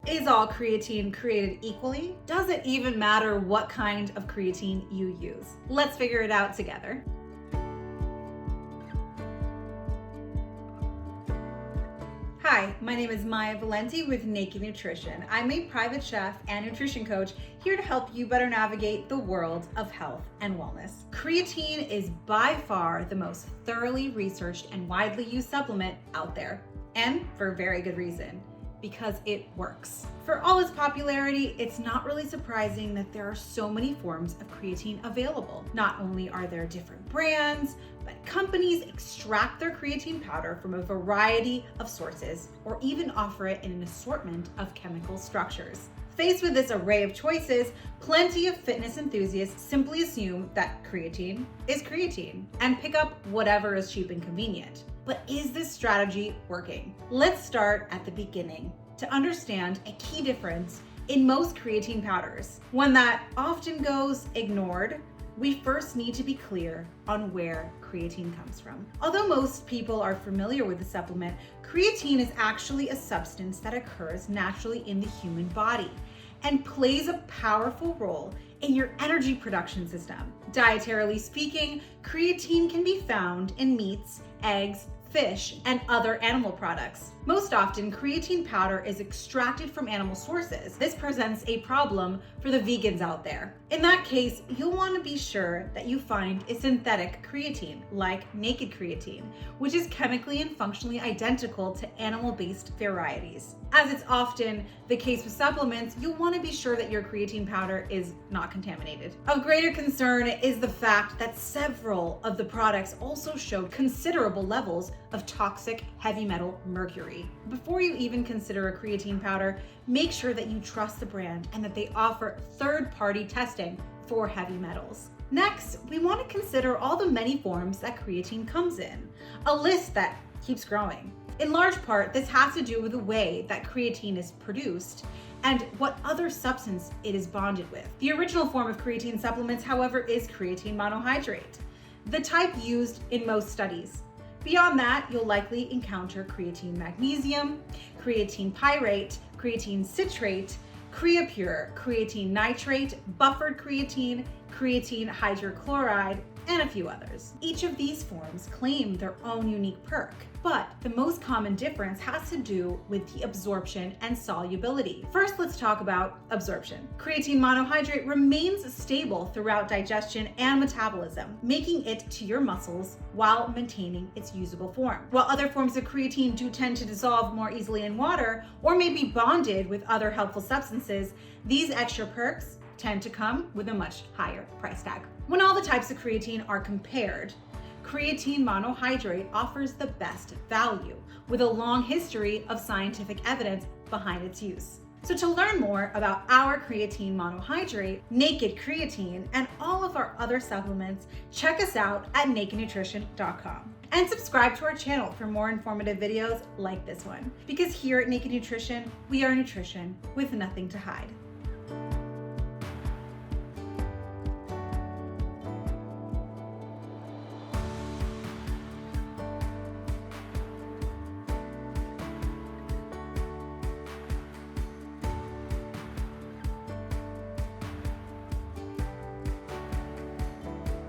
Is all creatine created equally? Does it even matter what kind of creatine you use? Let's figure it out together. Hi, my name is Maya Valenti with Naked Nutrition. I'm a private chef and nutrition coach here to help you better navigate the world of health and wellness. Creatine is by far the most thoroughly researched and widely used supplement out there, and for very good reason, because it works. For all its popularity, it's not really surprising that there are so many forms of creatine available. Not only are there different brands, but companies extract their creatine powder from a variety of sources or even offer it in an assortment of chemical structures. Faced with this array of choices, plenty of fitness enthusiasts simply assume that creatine is creatine and pick up whatever is cheap and convenient. But is this strategy working? Let's start at the beginning to understand a key difference in most creatine powders, one that often goes ignored. We first need to be clear on where creatine comes from. Although most people are familiar with the supplement, creatine is actually a substance that occurs naturally in the human body and plays a powerful role in your energy production system. Dietarily speaking, creatine can be found in meats, eggs, fish, and other animal products. Most often, creatine powder is extracted from animal sources. This presents a problem for the vegans out there. In that case, you'll want to be sure that you find a synthetic creatine, like naked creatine, which is chemically and functionally identical to animal-based varieties. As it's often the case with supplements, you'll want to be sure that your creatine powder is not contaminated. Of greater concern is the fact that several of the products also show considerable levels of toxic heavy metal mercury. Before you even consider a creatine powder, make sure that you trust the brand and that they offer third-party testing for heavy metals. Next, we want to consider all the many forms that creatine comes in, a list that keeps growing. In large part, this has to do with the way that creatine is produced and what other substance it is bonded with. The original form of creatine supplements, however, is creatine monohydrate, the type used in most studies. Beyond that, you'll likely encounter creatine magnesium, creatine pyrate, creatine citrate, Creapure, creatine nitrate, buffered creatine, creatine hydrochloride, and a few others. Each of these forms claim their own unique perk, but the most common difference has to do with the absorption and solubility. First, let's talk about absorption. Creatine monohydrate remains stable throughout digestion and metabolism, making it to your muscles while maintaining its usable form. While other forms of creatine do tend to dissolve more easily in water or may be bonded with other helpful substances, these extra perks tend to come with a much higher price tag. When all the types of creatine are compared, creatine monohydrate offers the best value with a long history of scientific evidence behind its use. So to learn more about our creatine monohydrate, naked creatine, and all of our other supplements, check us out at nakednutrition.com. And subscribe to our channel for more informative videos like this one. Because here at Naked Nutrition, we are nutrition with nothing to hide.